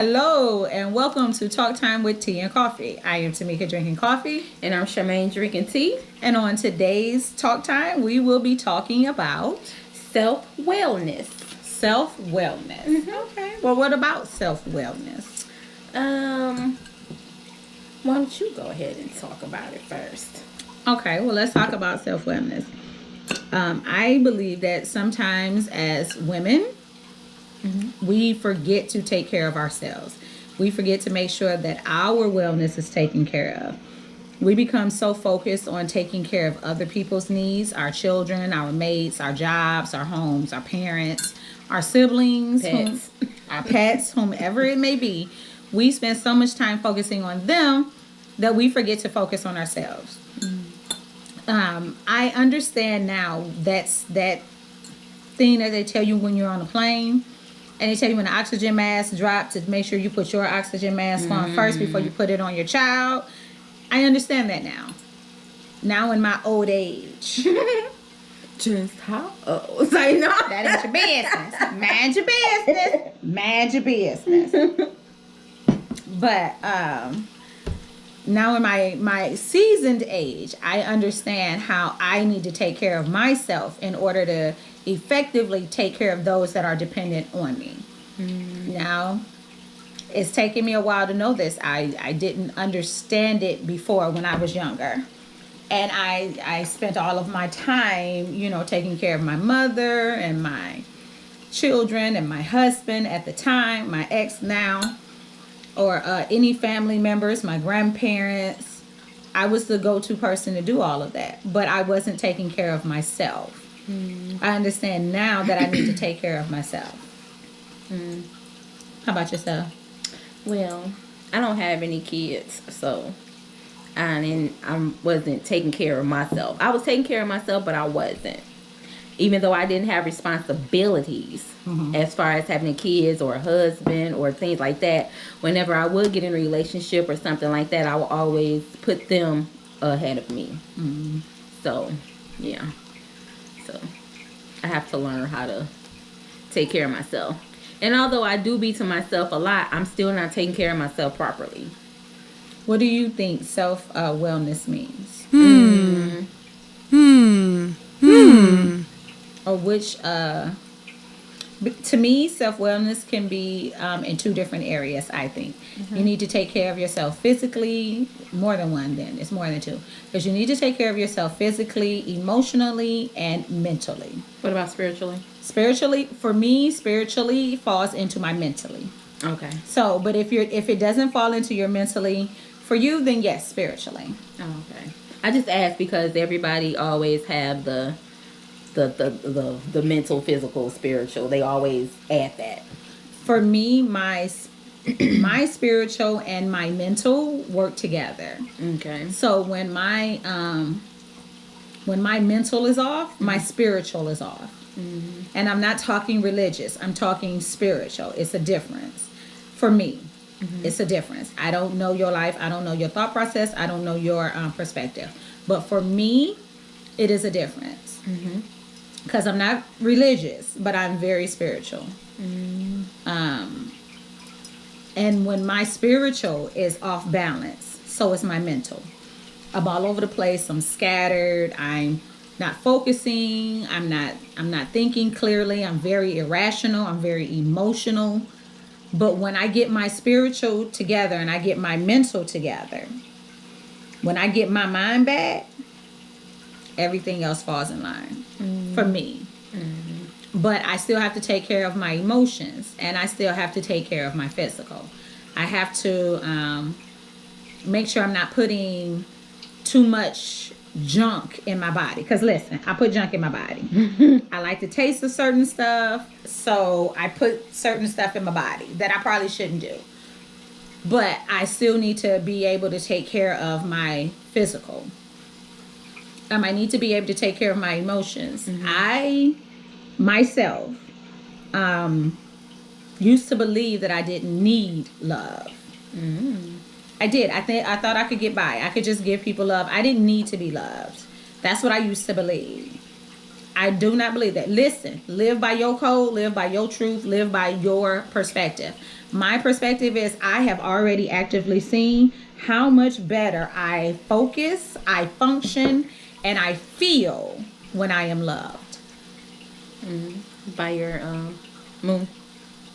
Hello and welcome to Talk Time with Tea and Coffee. I am Tamika drinking coffee. And I'm Charmaine drinking tea. And on today's Talk Time, we will be talking about Self-wellness. self-wellness. Okay. Well, what about self-wellness? Why don't you go ahead and talk about it first? Okay, well, let's talk about self-wellness. I believe that sometimes as women, we forget to take care of ourselves. We forget to make sure that our wellness is taken care of. We become so focused on taking care of other people's needs, our children, our mates, our jobs, our homes, our parents, our siblings, Pets. our pets, whomever it may be. We spend so much time focusing on them that we forget to focus on ourselves. I understand now that's that thing that they tell you when you're on a plane. And they tell you when the oxygen mask drops to make sure you put your oxygen mask on first before you put it on your child. I understand that now. Now in my old age. Just how old? I know. That ain't your business. Mind your business. Mind your business. But now in my seasoned age, I understand how I need to take care of myself in order to effectively take care of those that are dependent on me. Now, it's taken me a while to know this. I didn't understand it before when I was younger. And I spent all of my time, taking care of my mother and my children and my husband at the time, my ex now, or any family members, my grandparents. I was the go-to person to do all of that. But I wasn't taking care of myself. I understand now that I need to take care of myself. How about yourself? Well, I don't have any kids, so I wasn't taking care of myself. I was taking care of myself, but I wasn't. Even though I didn't have responsibilities as far as having kids or a husband or things like that, whenever I would get in a relationship or something like that, I would always put them ahead of me. So, yeah. So, I have to learn how to take care of myself. And although I do be to myself a lot, I'm still not taking care of myself properly. What do you think self-wellness means? Or which, to me, self-wellness can be in two different areas, I think. You need to take care of yourself physically, more than one then, it's more than two. Because you need to take care of yourself physically, emotionally, and mentally. What about spiritually? Spiritually, for me, spiritually falls into my mentally. Okay. So, but if it doesn't fall into your mentally, for you, then yes, spiritually. Oh, okay. I just asked because everybody always have the mental, physical, spiritual. They always add that. For me, my spiritual and my mental work together. Okay. So when my mental is off, my spiritual is off. And I'm not talking religious. I'm talking spiritual. It's a difference. For me, it's a difference. I don't know your life. I don't know your thought process. I don't know your perspective. But for me, it is a difference. Because I'm not religious, but I'm very spiritual. And when my spiritual is off balance, so is my mental. I'm all over the place. I'm scattered. I'm not focusing. I'm not thinking clearly. I'm very irrational. I'm very emotional. But when I get my spiritual together and I get my mental together, when I get my mind back, everything else falls in line for me. But I still have to take care of my emotions, and I still have to take care of my physical. I have to make sure I'm not putting too much junk in my body. Because listen, I put junk in my body. I like the taste of certain stuff, so I put certain stuff in my body that I probably shouldn't do. But I still need to be able to take care of my physical. I need to be able to take care of my emotions. I myself used to believe that I didn't need love. I did. I thought I could get by. I could just give people love. I didn't need to be loved. That's what I used to believe. I do not believe that. Listen, live by your code, live by your truth, live by your perspective. My perspective is I have already actively seen how much better I focus, I function, and I feel when I am loved. By your moon,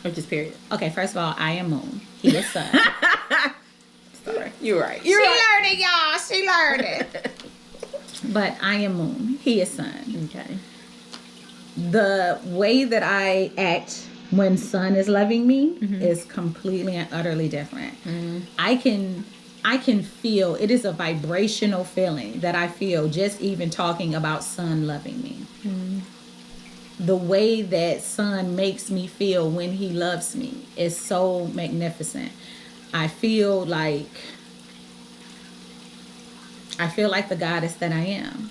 or just period. Okay, first of all, I am moon. He is sun. Sorry, you're right. She learned it, y'all. She learned it. But I am moon. He is sun. Okay. The way that I act when sun is loving me is completely and utterly different. I can feel, it is a vibrational feeling that I feel just even talking about sun loving me. The way that sun makes me feel when he loves me is so magnificent. I feel like the goddess that I am.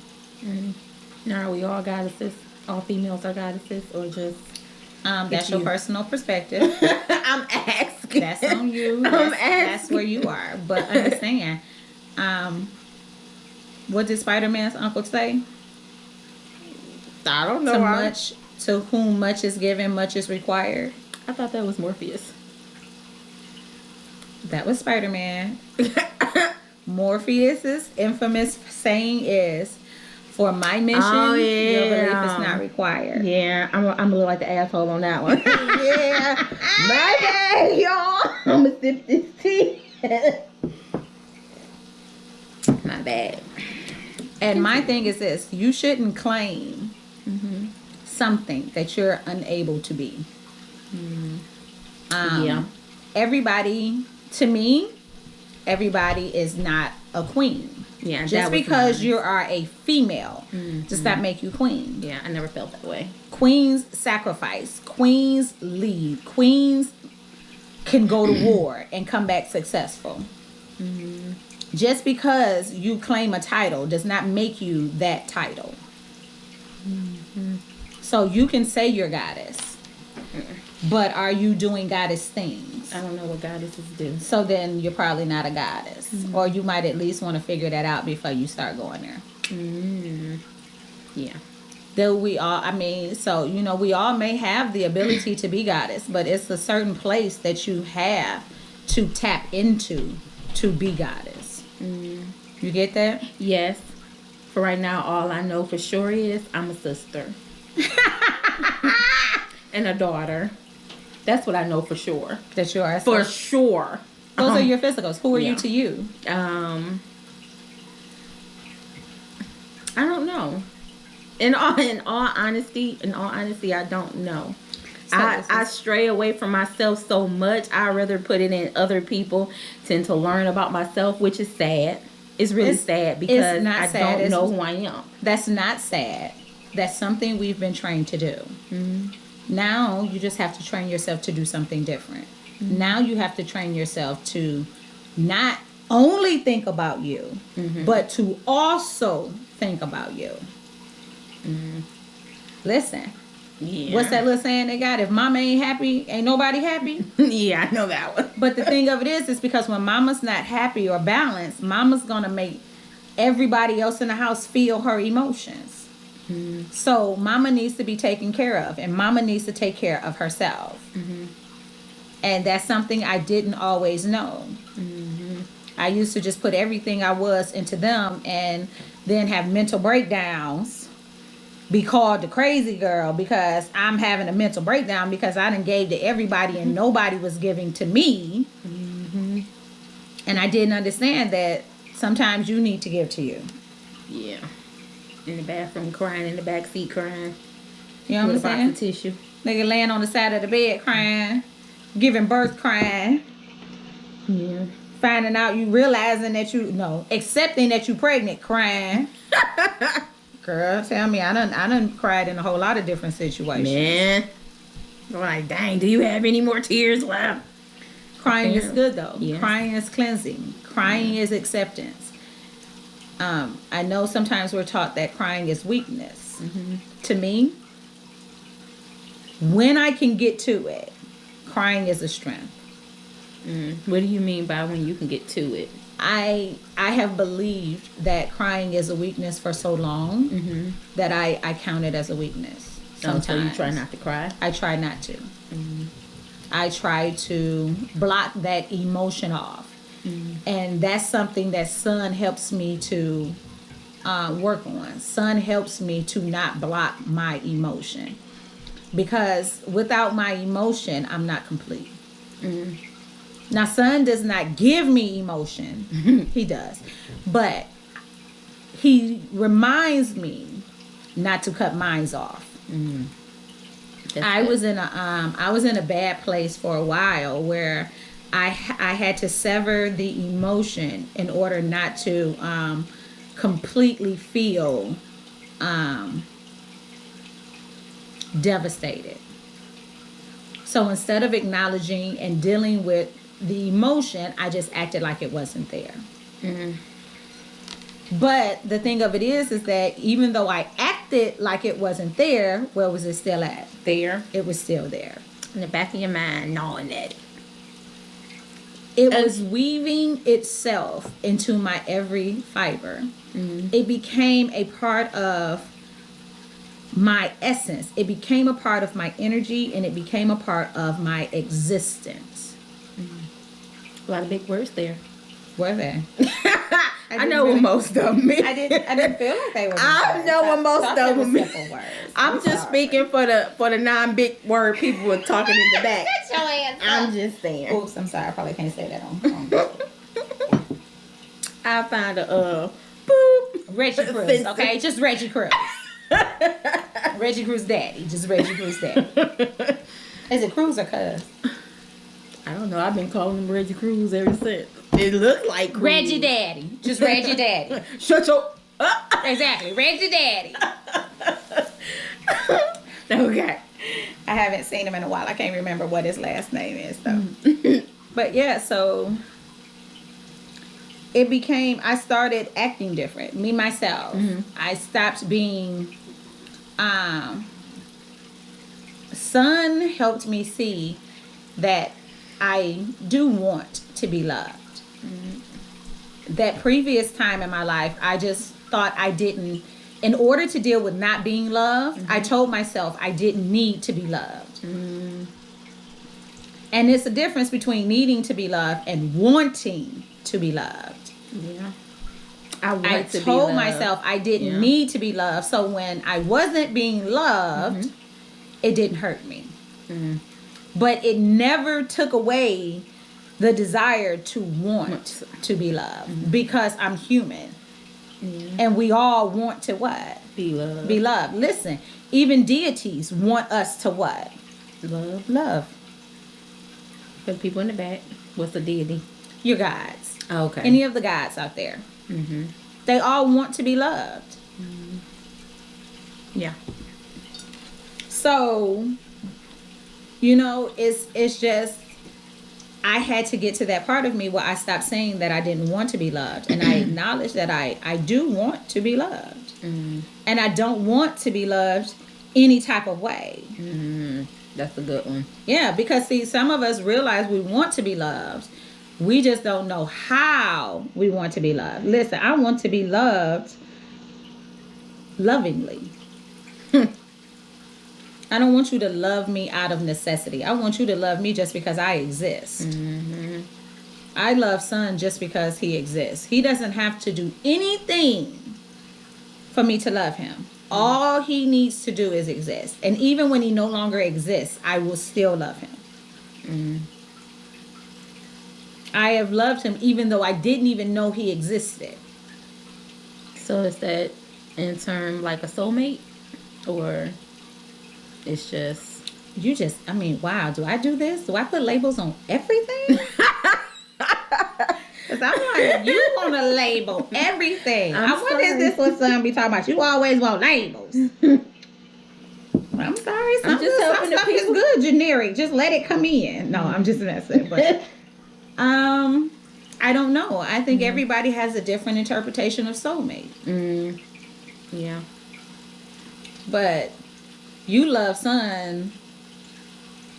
Now, are we all goddesses? All females are goddesses, or just? That's your personal perspective. I'm asking. That's on you. That's where you are. But understand, what did Spider-Man's uncle say? I don't know. To whom much is given, much is required. I thought that was Morpheus. That was Spider-Man. Morpheus's infamous saying is, "For my mission, your belief is not required." Yeah, I'm a little like the asshole on that one. Yeah, my bad, y'all. I'm gonna sip this tea. My bad. And my thing is this: you shouldn't claim something that you're unable to be. Yeah. Everybody, to me, everybody is not a queen. Yeah, Just because you are a female does that make you queen. Yeah, I never felt that way. Queens sacrifice. Queens lead. Queens can go to war and come back successful. Just because you claim a title does not make you that title. So you can say you're goddess, but are you doing goddess things? I don't know what goddesses do. So then you're probably not a goddess. Or you might at least want to figure that out before you start going there. Yeah. Though we all, we all may have the ability to be goddess, but it's a certain place that you have to tap into to be goddess. You get that? Yes. For right now, all I know for sure is I'm a sister. And a daughter. That's what I know for sure. That you are. For sure. Those are your physicals. Who are you to you? I don't know. In all honesty, I don't know. So I stray away from myself so much. I rather put it in other people tend to learn about myself, which is sad. It's really sad because I don't know who I am. That's not sad. That's something we've been trained to do. Now you just have to train yourself to do something different. Now you have to train yourself to not only think about you, but to also think about you. Listen. Yeah. What's that little saying they got? If mama ain't happy, ain't nobody happy. Yeah, I know that one. But the thing of it is because when mama's not happy or balanced, mama's gonna make everybody else in the house feel her emotions. So mama needs to be taken care of, and mama needs to take care of herself. And that's something I didn't always know. I used to just put everything I was into them and then have mental breakdowns, be called the crazy girl because I'm having a mental breakdown because I done gave to everybody and nobody was giving to me. And I didn't understand that sometimes you need to give to you. Yeah. In the bathroom crying, in the back seat crying. You know what I'm with a box saying? of tissue. Nigga laying on the side of the bed crying, giving birth crying. Yeah. Finding out you realizing that accepting that you pregnant crying. Girl, tell me, I done cried in a whole lot of different situations. Man. I'm like, dang, do you have any more tears left? Crying is good though. Yes. Crying is cleansing. Crying is acceptance. I know sometimes we're taught that crying is weakness. To me, when I can get to it, crying is a strength. What do you mean by when you can get to it? I have believed that crying is a weakness for so long that I count it as a weakness. Sometimes So you try not to cry? I try not to. I try to block that emotion off. And that's something that Sun helps me to work on. Sun helps me to not block my emotion. Because without my emotion, I'm not complete. Now, Sun does not give me emotion. He does. But he reminds me not to cut mine off. I was in a bad place for a while where I had to sever the emotion in order not to completely feel devastated. So instead of acknowledging and dealing with the emotion, I just acted like it wasn't there. But the thing of it is that even though I acted like it wasn't there, where was it still at? There. It was still there. In the back of your mind, knowing that. It was weaving itself into my every fiber. It became a part of my essence. It became a part of my energy, and it became a part of my existence. A lot of big words there. Were there? I know what most of them mean. I didn't feel like they were. I know what most of them mean. Simple words. I'm just speaking for the non-big word people were talking in the back. Get your ass up. I'm just saying. Oops, I'm sorry. I probably can't say that on. I found a boop. Reggie Cruz, okay? Just Reggie Cruz. Reggie Cruz daddy. Just Reggie Cruz daddy. Is it Cruz or Cuz? I don't know. I've been calling him Reggie Cruz ever since. It looked like Cruz. Reggie daddy. Just Reggie daddy. Shut your... Exactly. Reggie daddy. Okay. I haven't seen him in a while. I can't remember what his last name is, though. But yeah, so it became, I started acting different. Me, myself. I stopped being, Sun helped me see that I do want to be loved. That previous time in my life, I just thought I didn't, in order to deal with not being loved, I told myself I didn't need to be loved. And it's a difference between needing to be loved and wanting to be loved. Yeah. I told myself I didn't need to be loved. So when I wasn't being loved, it didn't hurt me. But it never took away the desire to want to be loved, because I'm human. And we all want to what? Be loved. Be loved. Listen, even deities want us to what? Love. Love. For the people in the back, what's the deity? Your gods. Oh, okay. Any of the gods out there. They all want to be loved. Yeah. So, you know, it's just, I had to get to that part of me where I stopped saying that I didn't want to be loved. And I acknowledge that I do want to be loved. And I don't want to be loved any type of way. That's a good one. Yeah, because see, some of us realize we want to be loved. We just don't know how we want to be loved. Listen, I want to be loved lovingly. I don't want you to love me out of necessity. I want you to love me just because I exist. I love Sun just because he exists. He doesn't have to do anything for me to love him. All he needs to do is exist. And even when he no longer exists, I will still love him. I have loved him even though I didn't even know he existed. So is that in term like a soulmate? Or it's just... I mean, wow, do I do this? Do I put labels on everything? Because I'm like, you want to label everything. What is this what Sun be talking about? You always want labels. I'm sorry. Some stuff is good, generic. Just let it come in. No, I'm just messing. But I don't know. I think everybody has a different interpretation of soulmate. Yeah. But you love Sun.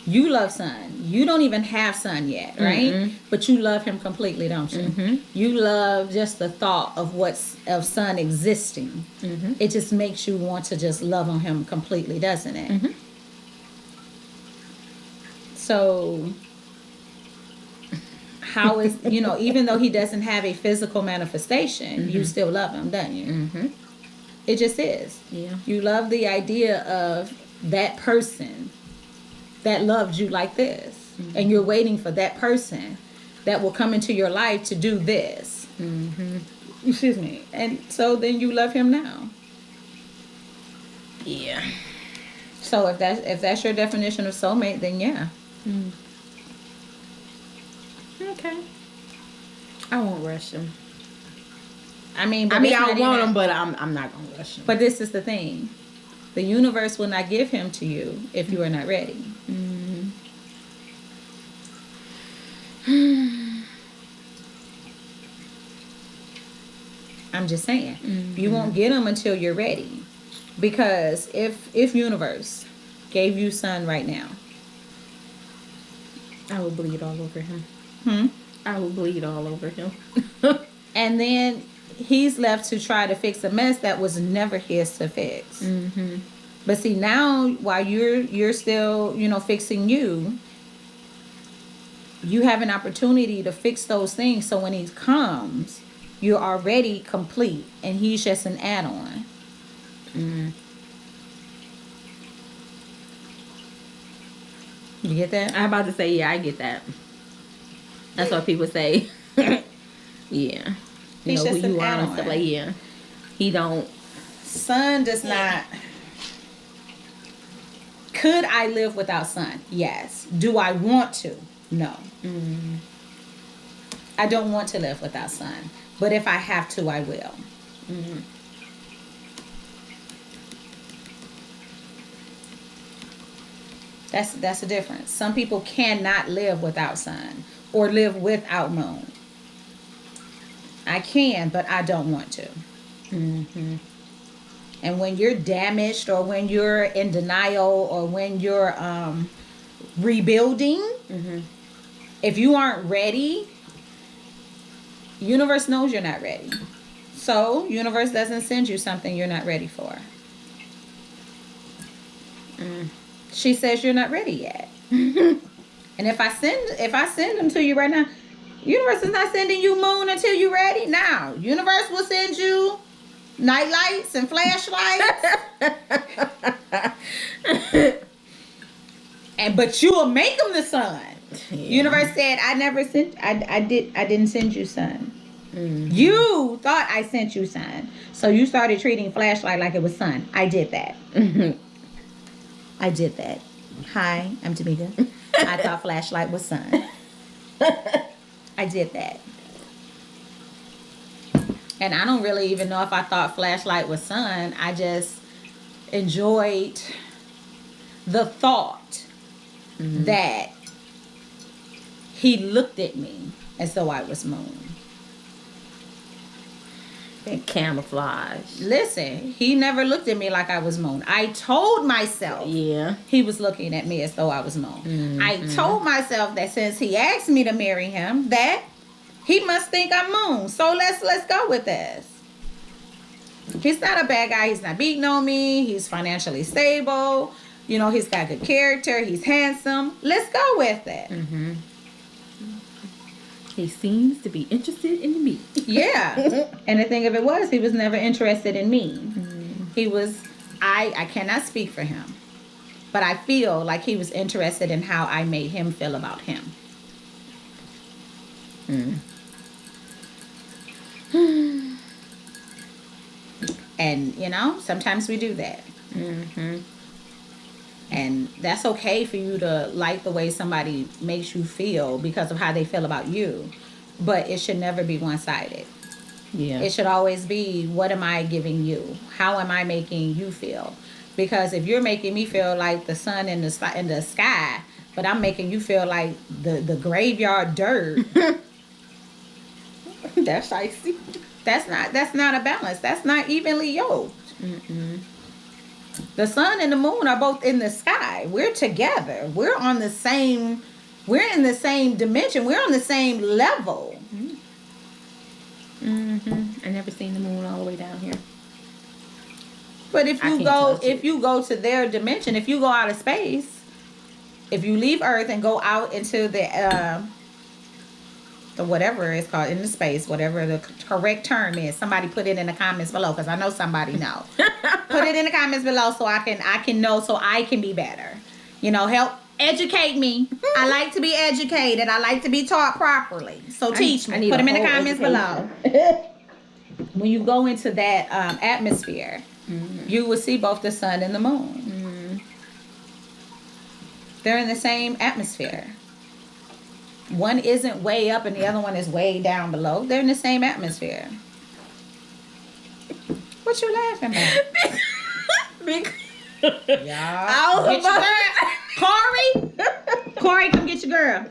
You love Sun. You don't even have Sun yet, right? But you love him completely, don't you? You love just the thought of Sun existing. It just makes you want to just love on him completely, doesn't it? So how is, even though he doesn't have a physical manifestation, you still love him, don't you? Mm-hmm. It just is. Yeah. You love the idea of that person that loved you like this. And you're waiting for that person that will come into your life to do this. Excuse me. And so then you love him now. Yeah. So if that's your definition of soulmate, then yeah. Okay. I won't rush him. I mean, I it's want not him, even- but I'm not gonna rush him. But this is the thing. The universe will not give him to you if you are not ready. I'm just saying. You won't get him until you're ready. Because if universe gave you son right now, I will bleed all over him. hmm? I will bleed all over him. And then he's left to try to fix a mess that was never his to fix. But see, now while you're still, fixing you have an opportunity to fix those things, so when he comes, you're already complete and he's just an add-on. You get that? I'm about to say, yeah, I get that. That's what people say. Yeah. You He's know who just an you are and add-on. stuff like, yeah. He don't. Son does not. Could I live without son? Yes. Do I want to? No. I don't want to live without son. But if I have to, I will. That's the difference. Some people cannot live without sun or live without moon. I can, but I don't want to. And when you're damaged, or when you're in denial, or when you're rebuilding, if you aren't ready, universe knows you're not ready. So universe doesn't send you something you're not ready for. She says you're not ready yet. And if I send them to you right now, universe is not sending you moon until you're ready. Now, universe will send you night lights and flashlights. But you will make them the sun. Yeah. Universe said I didn't send you sun. You thought I sent you sun. So you started treating flashlight like it was sun. I did that. I did that. Hi, I'm Tamika. I thought flashlight was sun. I did that. And I don't really even know if I thought flashlight was sun. I just enjoyed the thought that he looked at me as though I was moon. Camouflage. Listen, he never looked at me like I was moon. I told myself he was looking at me as though I was moon. I told myself that since he asked me to marry him, that he must think I'm moon. So let's go with this. He's not a bad guy. He's not beating on me. He's financially stable. He's got good character. He's handsome. Let's go with it. He seems to be interested in me. Yeah. And the thing of it was, he was never interested in me. He was, I cannot speak for him, but I feel like he was interested in how I made him feel about him. And, sometimes we do that. And that's okay for you to like the way somebody makes you feel because of how they feel about you. But it should never be one-sided. Yeah. It should always be, what am I giving you? How am I making you feel? Because if you're making me feel like the sun in the sky, but I'm making you feel like the graveyard dirt, That's icy. that's not a balance. That's not evenly yoked. The sun and the moon are both in the sky. We're together. We're in the same dimension. We're on the same level. I never seen the moon all the way down here. But if I you can't go touch it. to their dimension, if you go out of space, if you leave Earth and go out into the whatever it's called in the space, whatever the correct term is, somebody put it in the comments below because I know somebody know. Put it in the comments below so I can know, so I can be better. You know, help educate me. I like to be educated. I like to be taught properly. So teach me. Put them in the comments below. When you go into that atmosphere, you will see both the sun and the moon. They're in the same atmosphere. One isn't way up and the other one is way down below. They're in the same atmosphere. What you laughing at? Corey, come get your girl.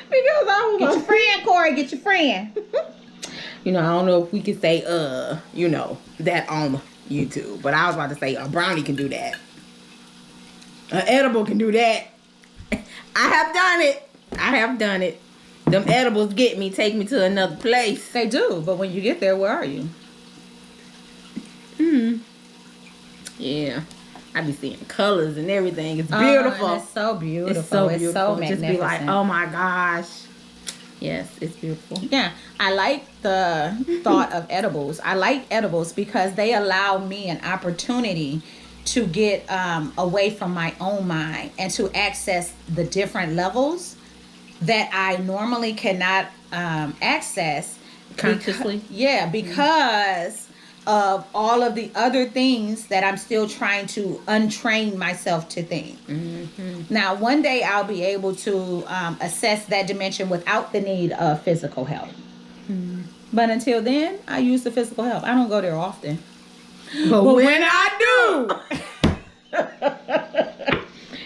Because I was Get your friend, Corey. Get your friend. You know, I don't know if we could say, you know, that on YouTube. But I was about to say a brownie can do that. An edible can do that. I have done it. Them edibles get me, take me to another place. They do, but when you get there, where are you? Yeah. I be seeing colors and everything. It's beautiful. Oh, it's so beautiful. It's so beautiful. It's so magnificent. Just be like, oh my gosh. Yes, it's beautiful. Yeah, I like the thought of edibles. I like edibles because they allow me an opportunity to get away from my own mind and to access the different levels that I normally cannot access Consciously? Because of all of the other things that I'm still trying to untrain myself to think. Now, one day I'll be able to assess that dimension without the need of physical help. But until then, I use the physical help. I don't go there often. But when I do,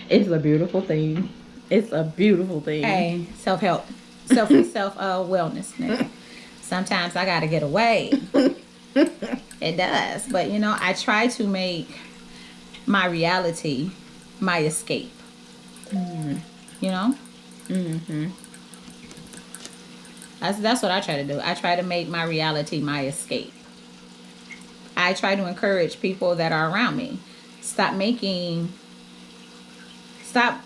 it's a beautiful thing. It's a beautiful thing. Hey, self-help. Self-wellness. Nigga. Sometimes I got to get away. It does. But, you know, I try to make my reality my escape. You know? That's what I try to do. I try to make my reality my escape. I try to encourage people that are around me. Stop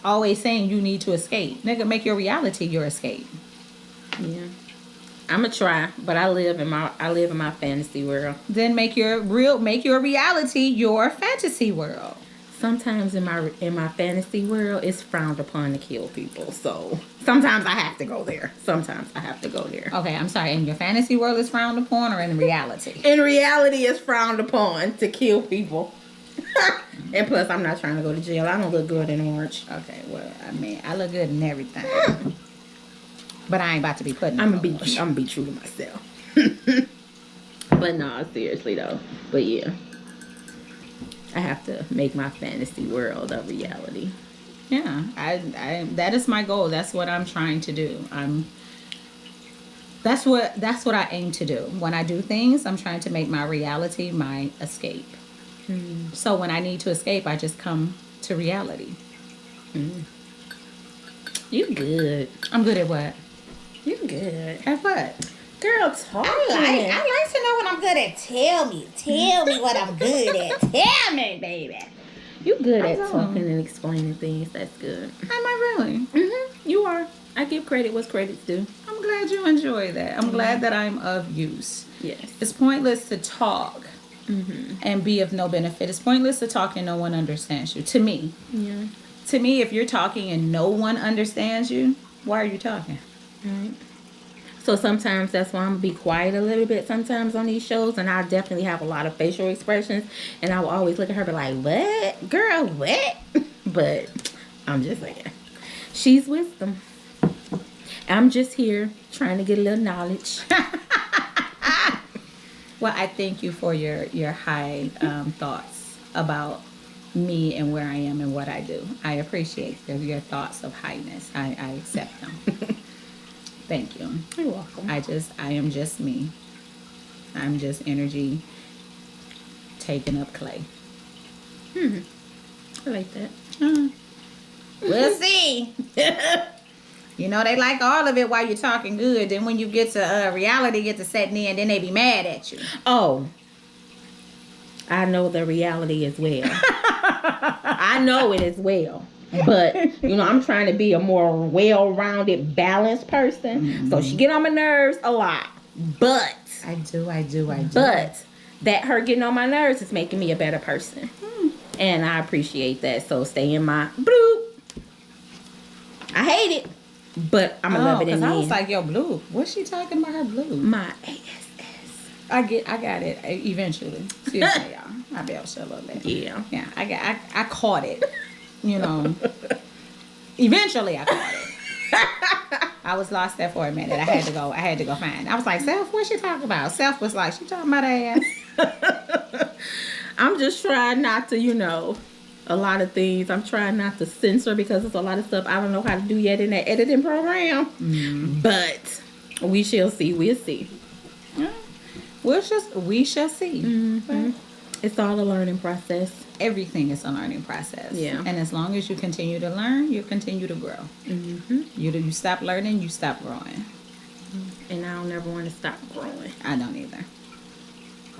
always saying you need to escape. Nigga, make your reality your escape. Yeah. I'ma try, but I live in my fantasy world. Then make your reality your fantasy world. Sometimes in my fantasy world, it's frowned upon to kill people. So sometimes I have to go there. Okay, I'm sorry. In your fantasy world is frowned upon, or in reality? In reality, it's frowned upon to kill people. And plus, I'm not trying to go to jail. I don't look good in orange. Okay, well, I mean, I look good in everything. But I ain't about to be putting I'm gonna be true to myself. But no, seriously though. But yeah, I have to make my fantasy world a reality. Yeah, I that is my goal. That's what I'm trying to do. That's what I aim to do. When I do things, I'm trying to make my reality my escape. So when I need to escape, I just come to reality. You good? I'm good at what? You good? At what? Girl, talking. I like to know what I'm good at. Tell me what I'm good at. Tell me, baby. You good at talking and explaining things. That's good. Am I really? You are. I give credit what's credit's due. I'm glad you enjoy that. I'm glad that I'm of use. Yes. It's pointless to talk and be of no benefit. It's pointless to talk and no one understands you. To me. Yeah. To me, if you're talking and no one understands you, why are you talking? Right. So sometimes that's why I'm gonna be quiet a little bit sometimes on these shows, and I definitely have a lot of facial expressions, and I will always look at her and be like, what? Girl, what? But I'm just saying, she's wisdom. I'm just here trying to get a little knowledge. Well, I thank you for your high thoughts about me and where I am and what I do. I appreciate your thoughts of highness. I accept them. Thank you. You're welcome. I am just me. I'm just energy taking up clay. I like that. We'll see. You know, they like all of it while you're talking good. Then when you get to reality, get to setting in, then they be mad at you. Oh, I know the reality as well. I know it as well. But I'm trying to be a more well-rounded, balanced person. So she get on my nerves a lot. But I do. But that her getting on my nerves is making me a better person. And I appreciate that. So stay in my bloop. I hate it, but I'm gonna love it in the I end. was like, yo, blue. What's she talking about her blue? My ASS. I got it eventually. Seriously, y'all. I bet she'll love that. Yeah. Yeah. I caught it. Eventually I caught it. I was lost there for a minute. I had to go find. I was like, Self, what's she talking about? Self was like, she talking about ass. I'm just trying not to, a lot of things. I'm trying not to censor because there's a lot of stuff I don't know how to do yet in that editing program. But we shall see. We'll see. We shall see. Well, It's all a learning process. everything is a learning process. Yeah. And as long as you continue to learn, you continue to grow. You stop learning, you stop growing. And I don't ever want to stop growing. I don't either.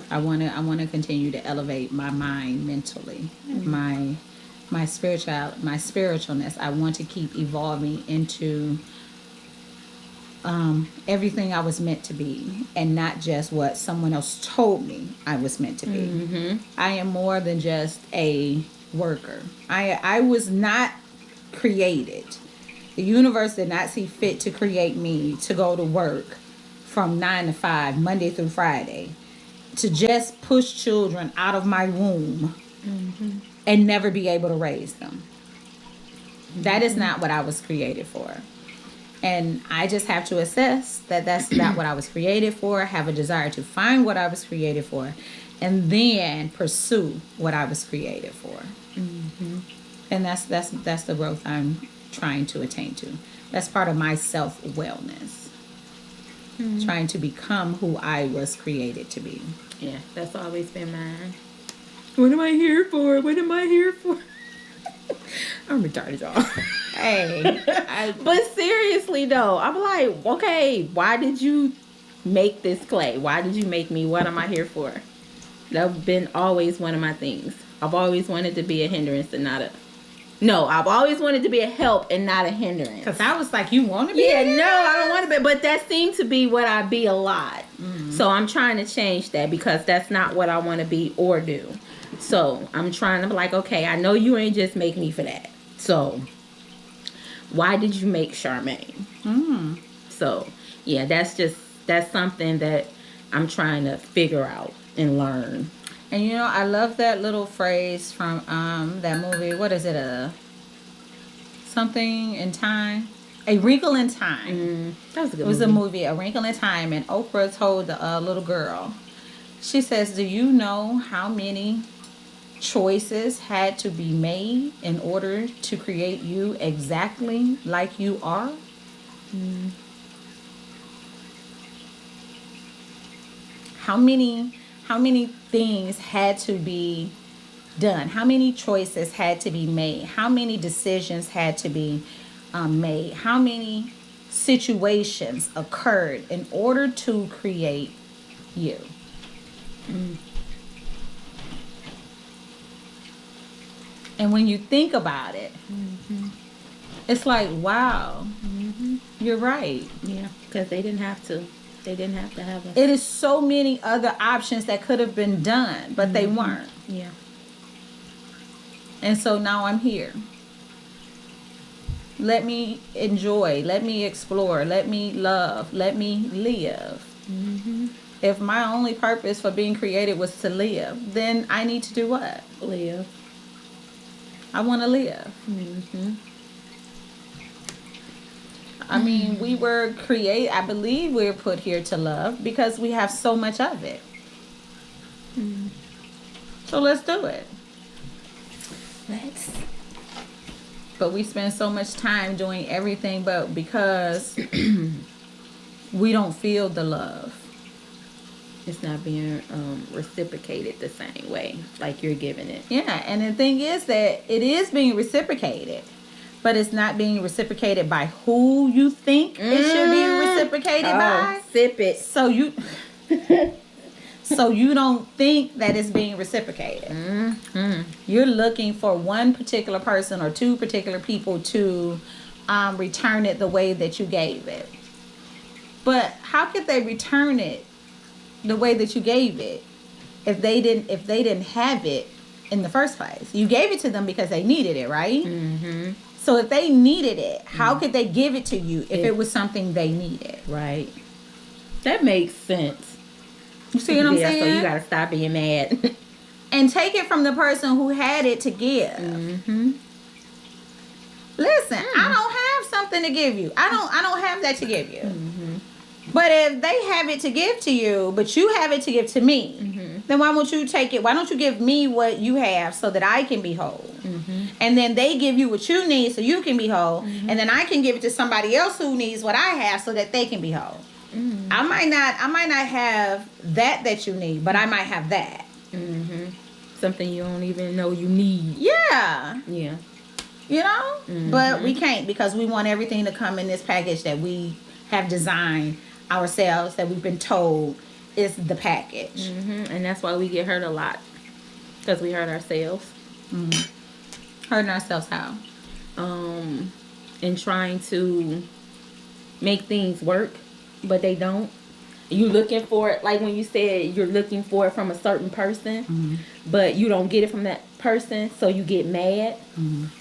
I wanna continue to elevate my mind mentally, my spiritualness. I want to keep evolving into everything I was meant to be, and not just what someone else told me I was meant to be. I am more than just a worker. I was not created. The universe did not see fit to create me to go to work from 9 to 5, Monday through Friday, to just push children out of my womb and never be able to raise them. That is not what I was created for. And I just have to assess that that's not what I was created for, have a desire to find what I was created for, and then pursue what I was created for. And that's the growth I'm trying to attain to. That's part of my self-wellness. Trying to become who I was created to be. Yeah, that's always been mine. What am I here for? What am I here for? I'm retarded, y'all. Hey. But seriously, though, I'm like, okay, why did you make this clay? Why did you make me? What am I here for? That's been always one of my things. I've always wanted to be a hindrance and not a... No, I've always wanted to be a help and not a hindrance. Because I was like, you want to be? Yeah, no, I don't want to be. But that seemed to be what I be a lot. So I'm trying to change that because that's not what I want to be or do. So I'm trying to be like, okay, I know you ain't just make me for that. So why did you make Charmaine? So yeah, that's something that I'm trying to figure out and learn. And I love that little phrase from that movie. What is it? Something in Time? A Wrinkle in Time. That was a good It was a movie, A Wrinkle in Time, and Oprah told the little girl. She says, "Do you know how many choices had to be made in order to create you exactly like you are?" How many things had to be done? How many choices had to be made? How many decisions had to be made? How many situations occurred in order to create you? And when you think about it, it's like, wow, you're right. Yeah, because they didn't have to. They didn't have to have a... It is so many other options that could have been done, but they weren't. Yeah. And so now I'm here. Let me enjoy. Let me explore. Let me love. Let me live. If my only purpose for being created was to live, then I need to do what? Live. I want to live. I mean, I believe we were put here to love because we have so much of it. So let's do it. But we spend so much time doing everything but because we don't feel the love. It's not being reciprocated the same way like you're giving it. Yeah, and the thing is that it is being reciprocated, but it's not being reciprocated by who you think it should be reciprocated by. Sip it. So So you don't think that it's being reciprocated. You're looking for one particular person or two particular people to return it the way that you gave it. But how could they return it the way that you gave it if they didn't have it in the first place? You gave it to them because they needed it, right? So if they needed it, how could they give it to you if it was something they needed? Right. That makes sense. You see what I'm saying? So you gotta stop being mad. And take it from the person who had it to give. Listen, I don't have something to give you. I don't have that to give you. But if they have it to give to you, but you have it to give to me, then why won't you take it? Why don't you give me what you have so that I can be whole? And then they give you what you need so you can be whole. And then I can give it to somebody else who needs what I have so that they can be whole. I might not have that you need, but I might have that. Something you don't even know you need. Yeah. Yeah. You know? But we can't, because we want everything to come in this package that we have designed ourselves, that we've been told is the package. And that's why we get hurt a lot. Because we hurt ourselves. Hurting ourselves how? And trying to make things work, but they don't. You looking for it, like when you said you're looking for it from a certain person, but you don't get it from that person, so you get mad.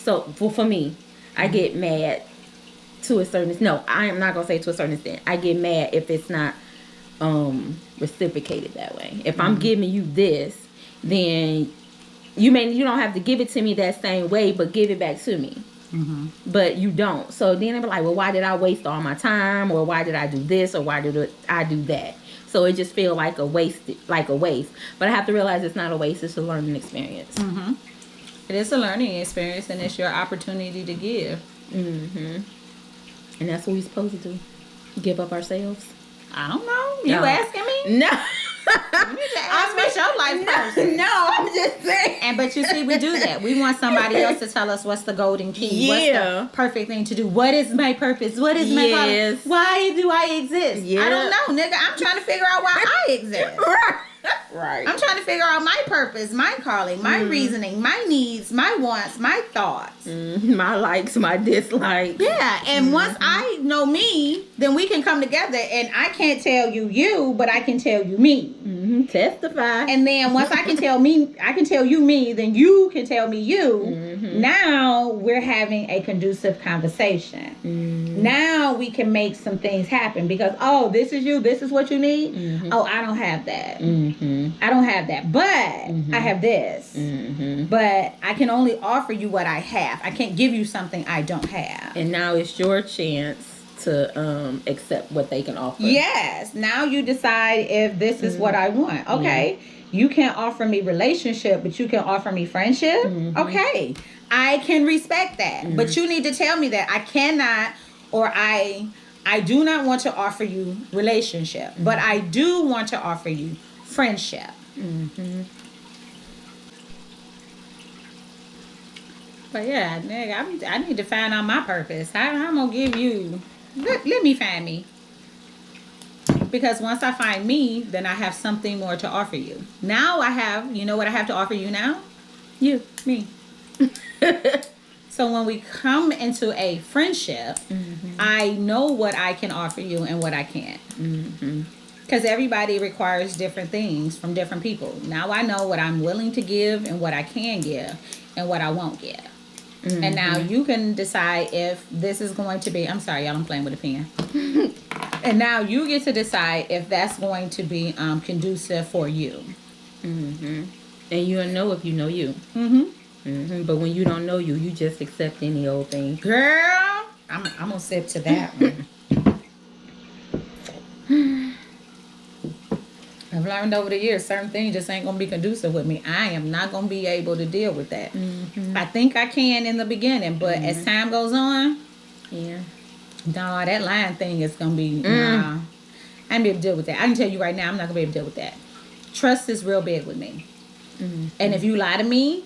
So for me, I get mad to a certain extent. No, I am not gonna say to a certain extent. I get mad if it's not reciprocated that way. If I'm giving you this, then you don't have to give it to me that same way, but give it back to me. But you don't. So then they'll be like, well, why did I waste all my time? Or why did I do this? Or why did I do that? So it just feels like a waste. But I have to realize it's not a waste. It's a learning experience. It is a learning experience, and it's your opportunity to give. And that's what we're supposed to do. Give up ourselves. I don't know. You asking me? No. You need to ask what's your life person. No, I'm just saying. But you see, we do that. We want somebody else to tell us what's the golden key. Yeah. What's the perfect thing to do. What is my purpose? What is my calling? Why do I exist? Yeah. I don't know, nigga. I'm trying to figure out why I exist. Right. I'm trying to figure out my purpose, my calling, my reasoning, my needs, my wants, my thoughts. My likes, my dislikes. Yeah, and once I know me, then we can come together, and I can't tell you, but I can tell you me. Testify. And then once I can tell you me, then you can tell me you. Now we're having a conducive conversation. Now we can make some things happen because, oh, this is you, this is what you need. Oh, I don't have that. I don't have that, but I have this. But I can only offer you what I have. I can't give you something I don't have. And now it's your chance to accept what they can offer. Yes. Now you decide if this is what I want. Okay. You can't offer me relationship, but you can offer me friendship. Okay. I can respect that. But you need to tell me that I cannot, or I do not want to offer you relationship, but I do want to offer you friendship. But yeah, nigga, I need to find out my purpose. I'm gonna give you. Let me find me. Because once I find me, then I have something more to offer you. Now I have, you know what I have to offer you now? You, me. So when we come into a friendship, I know what I can offer you and what I can't. Because everybody requires different things from different people. Now I know what I'm willing to give and what I can give and what I won't give. And now you can decide if this is going to be, I'm sorry, y'all, I'm playing with a pen. And now you get to decide if that's going to be conducive for you. And you'll know if you know you. But when you don't know you, you just accept any old thing. Girl, I'm going to sip to that one. I've learned over the years, certain things just ain't going to be conducive with me. I am not going to be able to deal with that. I think I can in the beginning, but as time goes on, no, that lying thing is going to be, nah. I ain't be able to deal with that. I can tell you right now, I'm not going to be able to deal with that. Trust is real big with me. And if you lie to me,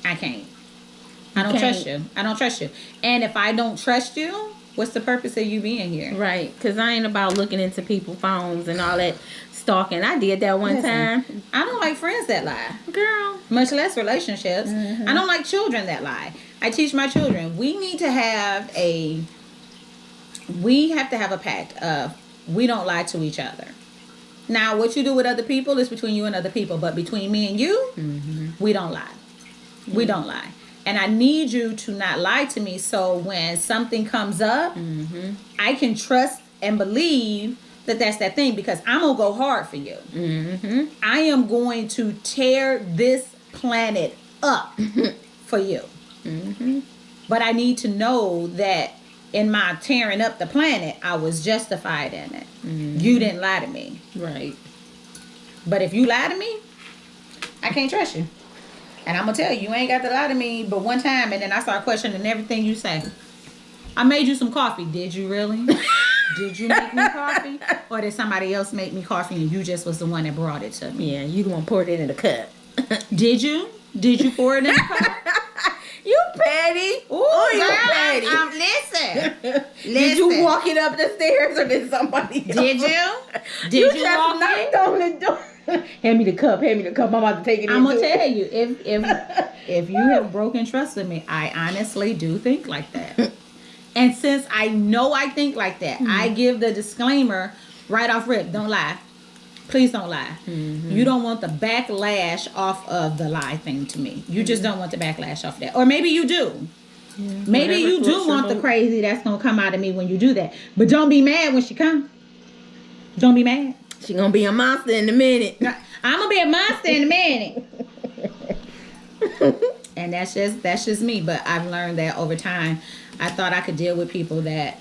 I can't. I don't trust you. I don't trust you. And if I don't trust you, What's the purpose of you being here? Right, because I ain't about looking into people's phones and all that stalking. I did that one time. I don't like friends that lie. Girl. Much less relationships. I don't like children that lie. I teach my children, we have to have a pact of we don't lie to each other. Now, what you do with other people is between you and other people, but between me and you, we don't lie. We don't lie. And I need you to not lie to me, so when something comes up, I can trust and believe that that's that thing, because I'm going to go hard for you. I am going to tear this planet up for you. But I need to know that in my tearing up the planet, I was justified in it. You didn't lie to me. Right. But if you lie to me, I can't trust you. And I'm going to tell you, you ain't got to lie to me but one time, and then I start questioning everything you say. I made you some coffee. Did you really? Did you make me coffee? Or did somebody else make me coffee and you just was the one that brought it to me? Yeah, you the one poured it in the cup. Did you? Did you pour it in the cup? You petty. Ooh, you girl, petty. Listen. Did you walk it up the stairs or did somebody else? Did you? Did You you just walk knocked it? on the door. Hand me the cup. Hand me the cup. I'm about to take it. I'm gonna tell you, if you have broken trust with me, I honestly do think like that. And since I know I think like that, I give the disclaimer right off rip. Don't lie. Please don't lie. You don't want the backlash off of the lie thing to me. You just don't want the backlash off that. Or maybe you do. Yeah, Maybe you do want the crazy that's gonna come out of me when you do that. But don't be mad when she comes. Don't be mad. She gonna be a monster in a minute. I'm gonna be a monster in a minute. And that's just me. But I've learned that over time. I thought I could deal with people that,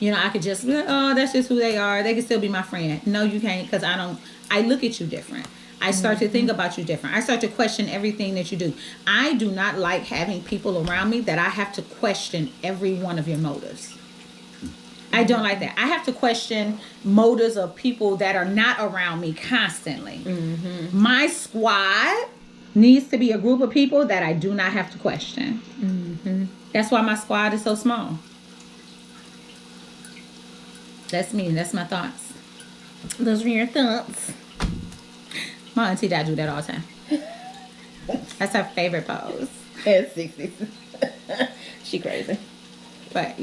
I could just, oh, that's just who they are. They can still be my friend. No, you can't, because I look at you different. I start to think about you different. I start to question everything that you do. I do not like having people around me that I have to question every one of your motives. I don't like that. I have to question motives of people that are not around me constantly. My squad needs to be a group of people that I do not have to question. That's why my squad is so small. That's me. That's my thoughts. Those are your thoughts. My auntie that do that all the time. That's her favorite pose. At 60. She crazy. But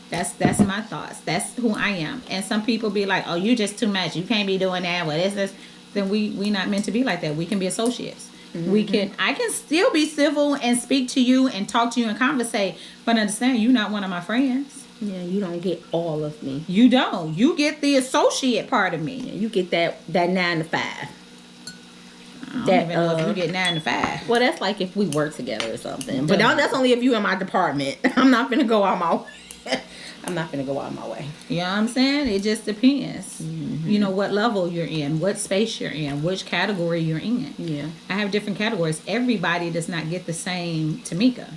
that's my thoughts. That's who I am. And some people be like, "Oh, you just too much. You can't be doing that." Well, this. Then we not meant to be like that. We can be associates. I can still be civil and speak to you and talk to you and conversate, but understand you're not one of my friends. Yeah, you don't get all of me. You don't. You get the associate part of me. Yeah, you get that 9 to 5. I don't even know if you get 9 to 5. Well, that's like if we work together or something. But that's only if you in my department. I'm not gonna go out my way. I'm not gonna go out my way. You know what I'm saying? It just depends. What level you're in, what space you're in, which category you're in. Yeah. I have different categories. Everybody does not get the same Tamika.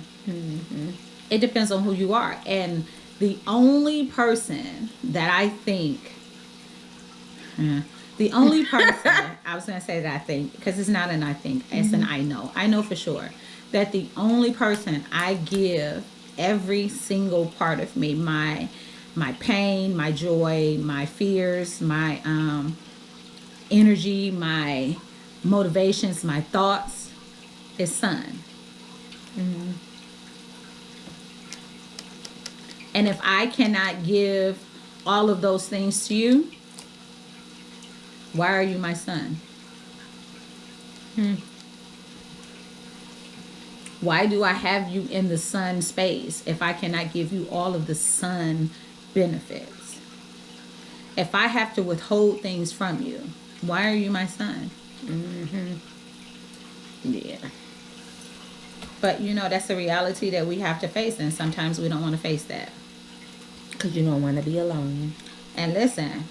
It depends on who you are. And the only person that I think, the only person, I was going to say that I think, because it's not an I think, it's an I know. I know for sure that the only person I give every single part of me, my pain, my joy, my fears, my energy, my motivations, my thoughts, is Son. And if I cannot give all of those things to you, why are you my son? Why do I have you in the son space if I cannot give you all of the son benefits? If I have to withhold things from you, why are you my son? Yeah. But that's a reality that we have to face, and sometimes we don't want to face that. Because you don't want to be alone. And listen,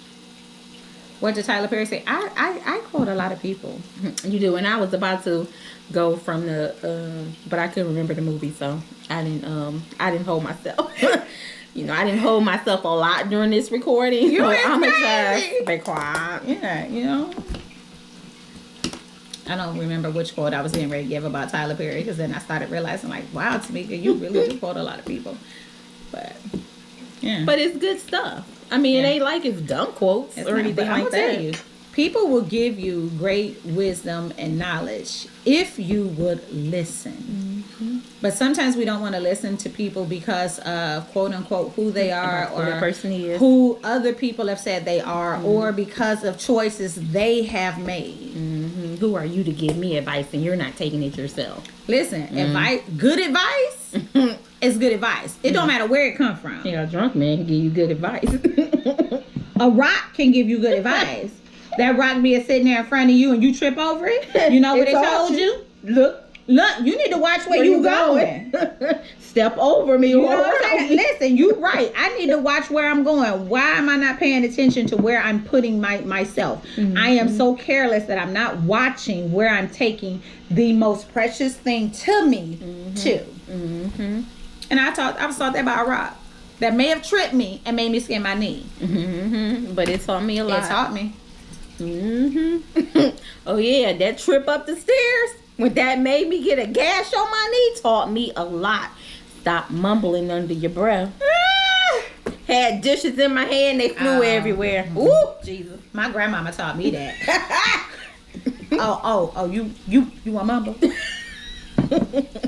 what did Tyler Perry say? I quote a lot of people. You do. And I was about to go from the, but I couldn't remember the movie, so I didn't hold myself. I didn't hold myself a lot during this recording. You so ain't I'm crazy. just be quiet. Yeah, I don't remember which quote I was getting ready to give about Tyler Perry, because then I started realizing, like, wow, Tamika, you really do quote a lot of people. But Yeah. But it's good stuff. I mean, Yeah. it ain't like it's dumb quotes It's or not, anything but I'm like gonna that. tell you, people will give you great wisdom and knowledge if you would listen. But sometimes we don't want to listen to people because of quote unquote who they are Who or that person is. who other people have said they are or because of choices they have made. Who are you to give me advice and you're not taking it yourself? Listen, good advice is good advice. It don't matter where it come from. Yeah, a drunk man can give you good advice. A rock can give you good advice. That rock be sitting there in front of you and you trip over it. You know what It they told told you. you? Look, you need to watch where you going. Step over me. You know what I'm saying? Listen, you right. I need to watch where I'm going. Why am I not paying attention to where I'm putting myself? I am so careless that I'm not watching where I'm taking the most precious thing to me to. And I was taught that by a rock that may have tripped me and made me skin my knee. But it taught me a lot. It taught me. Oh yeah, that trip up the stairs when that made me get a gash on my knee taught me a lot. Stop mumbling under your breath. Had dishes in my hand, they flew everywhere. Ooh, Jesus. My grandmama taught me that. You want mumble?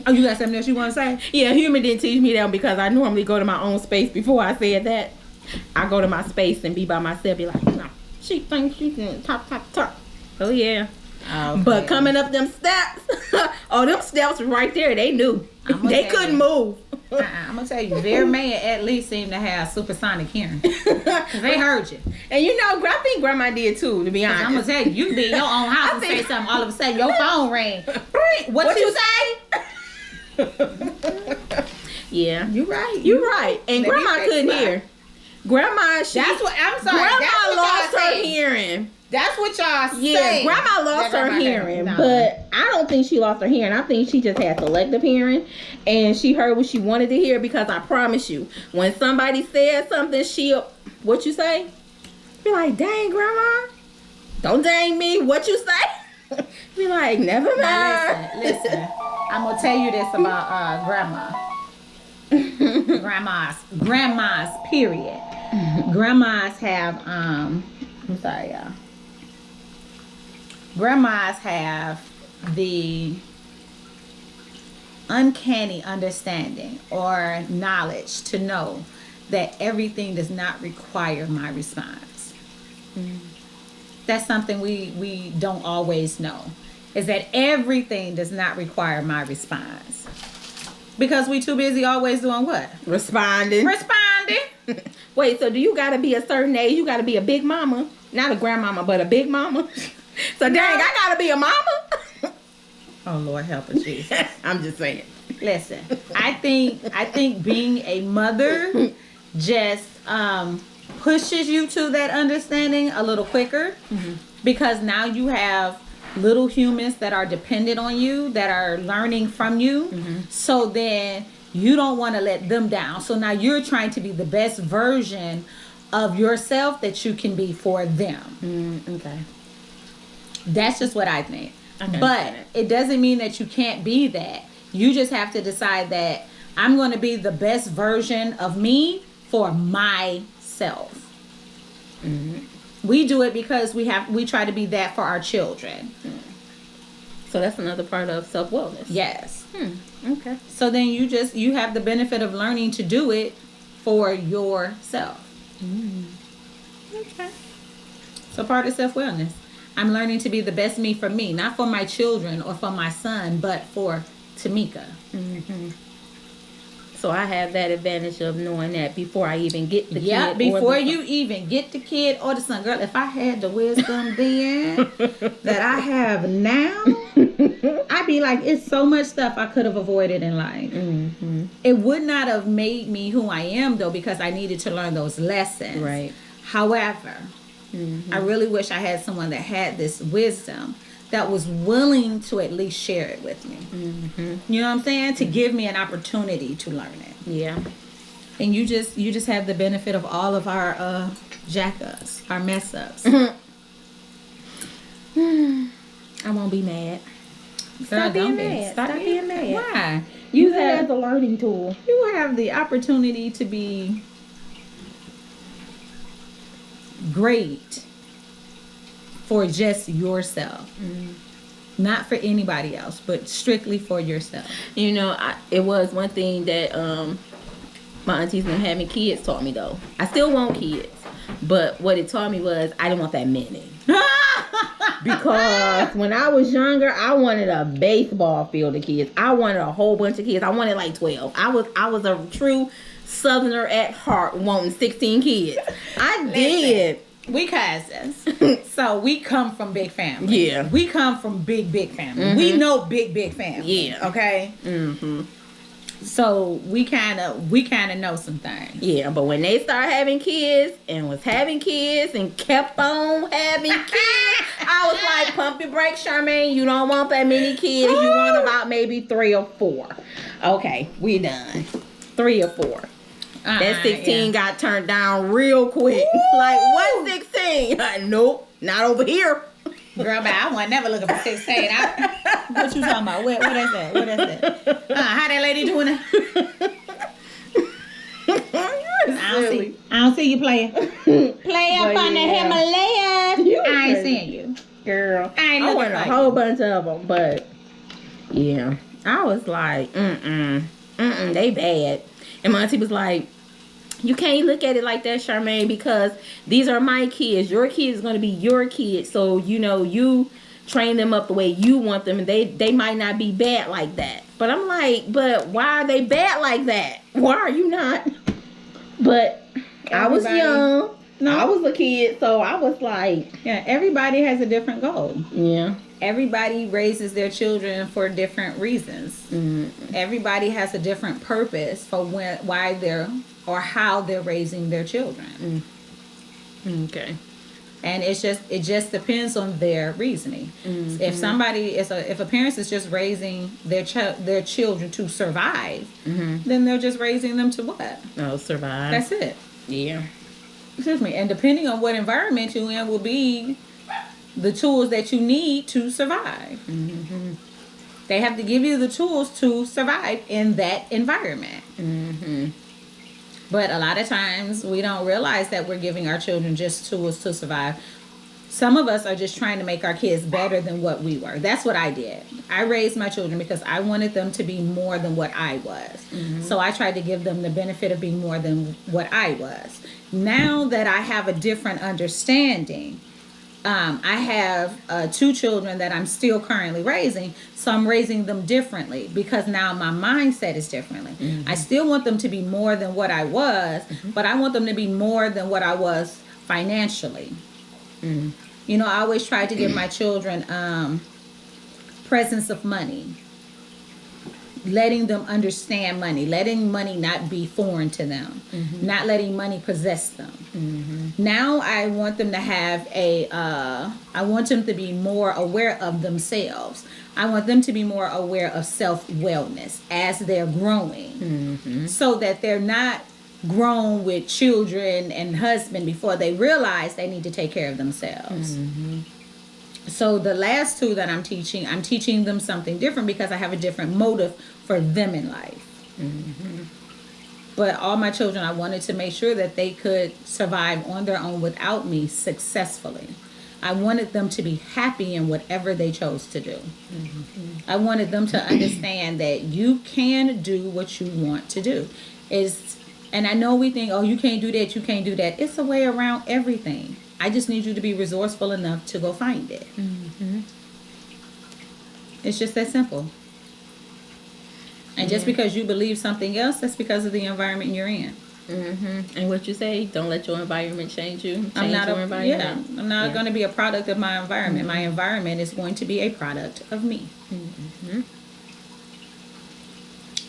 Oh, you got something else you want to say? Yeah, Human didn't teach me that because I normally go to my own space before I said that. I go to my space and be by myself, be like, no, she thinks she can talk. Oh yeah. Okay. But coming up them steps, them steps were right there. They knew. They couldn't move. I'm gonna tell you, their man at least seemed to have supersonic hearing. 'Cause they heard you. And you know, I think Grandma did too, to be honest. I'm gonna tell you, you can be in your own house and say something, all of a sudden your phone ring. What you say? Yeah. You right. You right. And Let me Grandma fix couldn't mine. hear. Grandma, That's what I'm sorry. Grandma that's what lost y'all her say. hearing. That's what y'all Yeah, say. Grandma lost her hearing, but I don't think she lost her hearing. I think she just had selective hearing, and she heard what she wanted to hear. Because I promise you, when somebody says something, what you say? Be like, dang, Grandma, don't dang me. What you say? Be like, never mind. Now, listen. I'm gonna tell you this about grandmas. Period. Grandmas have I'm sorry, y'all. Grandmas have the uncanny understanding or knowledge to know that everything does not require my response. That's something we don't always know, is that everything does not require my response. Because we too busy always doing what? Responding. Wait, so do you gotta be a certain age? You gotta be a big mama? Not a grandmama, but a big mama? So dang, I gotta be a mama? Oh Lord help us, Jesus. I'm just saying. Listen, I think being a mother just pushes you to that understanding a little quicker, because now you have little humans that are dependent on you, that are learning from you. So then you don't want to let them down. So now you're trying to be the best version of yourself that you can be for them. Okay. That's just what I think. Okay. But it doesn't mean that you can't be that. You just have to decide that I'm going to be the best version of me for myself. We do it because we try to be that for our children. So that's another part of self-wellness. Yes. Okay. So then you have the benefit of learning to do it for yourself. Okay. So part of self-wellness, I'm learning to be the best me for me, not for my children or for my son, but for Tamika. So I have that advantage of knowing that before I even get the kid. Yeah, before you even get the kid or the son. Girl, if I had the wisdom then that I have now, I'd be like, it's so much stuff I could have avoided in life. It would not have made me who I am, though, because I needed to learn those lessons. Right. However, I really wish I had someone that had this wisdom that was willing to at least share it with me. You know what I'm saying? To give me an opportunity to learn it. Yeah. And you just have the benefit of all of our jack-ups, our mess-ups. I won't be mad. Stop being mad. Stop being mad. Why? Use it as a learning tool. You have the opportunity to be great for just yourself. Not for anybody else, but strictly for yourself. You know, it was one thing that my aunties and having kids taught me, though. I still want kids, but what it taught me was I didn't want that many. Because when I was younger, I wanted a baseball field of kids. I wanted a whole bunch of kids. I wanted like 12. I was a true Southerner at heart, wanting 16 kids. I did. We cousins, so we come from big families. Yeah, we come from big family. We know big family. Yeah. Okay. So we kind of know some things. Yeah, but when they start having kids and was having kids and kept on having kids, I was like, pump your brakes, Charmaine. You don't want that many kids. You want about maybe 3 or 4. Okay, we done. 3 or 4. That 16 got turned down real quick. Ooh. Like, what 16? Nope, not over here. Girl, but I wasn't never looking for 16. What you talking about? What is that? What is that? How that lady doing it? I don't see you playing. Play up on the Himalayas. I ain't seeing you. Girl, I ain't looking looking a like whole bunch of them, but yeah. I was like, they bad. And my auntie was like, you can't look at it like that, Charmaine, because these are my kids. Your kids is going to be your kids. So, you know, you train them up the way you want them. And they might not be bad like that. But I'm like, but why are they bad like that? Why are you not? But I was young. No. I was a kid. So I was like. Yeah, everybody has a different goal. Yeah. Everybody raises their children for different reasons. Everybody has a different purpose for why they're or how they're raising their children. Okay. And it just depends on their reasoning. If a parent is just raising their children to survive, then they're just raising them to what? Oh, survive. That's it. Yeah. Excuse me. And depending on what environment you're in will be the tools that you need to survive. They have to give you the tools to survive in that environment. But a lot of times we don't realize that we're giving our children just tools to survive. Some of us are just trying to make our kids better than what we were. That's what I did. I raised my children because I wanted them to be more than what I was. So I tried to give them the benefit of being more than what I was. Now that I have a different understanding, I have 2 children that I'm still currently raising, so I'm raising them differently because now my mindset is differently. I still want them to be more than what I was, but I want them to be more than what I was financially. You know, I always try to give my children presence of money. Letting them understand money, letting money not be foreign to them, not letting money possess them. Now I want them to have I want them to be more aware of themselves. I want them to be more aware of self-wellness as they're growing, so that they're not grown with children and husband before they realize they need to take care of themselves. So the last 2 that I'm teaching them something different because I have a different motive for them in life. But all my children, I wanted to make sure that they could survive on their own without me successfully. I wanted them to be happy in whatever they chose to do. I wanted them to understand that you can do what you want to do. And I know we think, oh, you can't do that, you can't do that. It's a way around everything. I just need you to be resourceful enough to go find it. It's just that simple. And just because you believe something else, that's because of the environment you're in. And what you say, don't let your environment change you. I'm not going to be a product of my environment. My environment is going to be a product of me.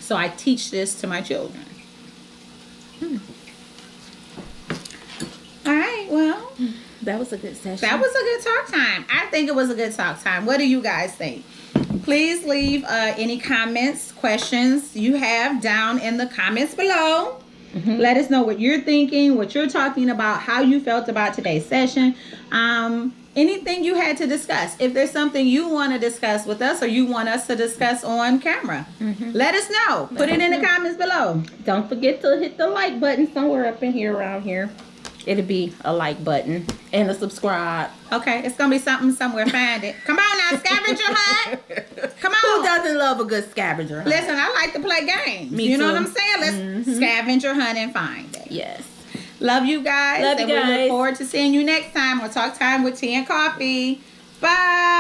So I teach this to my children. All right, well, that was a good session. That was a good talk time. I think it was a good talk time. What do you guys think? Please leave any comments, questions you have down in the comments below. Let us know what you're thinking, what you're talking about, how you felt about today's session. Anything you had to discuss. If there's something you want to discuss with us or you want us to discuss on camera, let us know. Put it in the comments below. Don't forget to hit the like button somewhere up in here, around here. it'll be a like button and a subscribe. Okay, it's gonna be something somewhere. Find it. Come on now, scavenger hunt. Come on. Who doesn't love a good scavenger hunt? Listen, I like to play games. Me you know too. what I'm saying? Let's scavenger hunt and find it. Yes. Love you guys. Love you and we guys. look forward to seeing you next time on Talk Time with Tea and Coffee. Bye.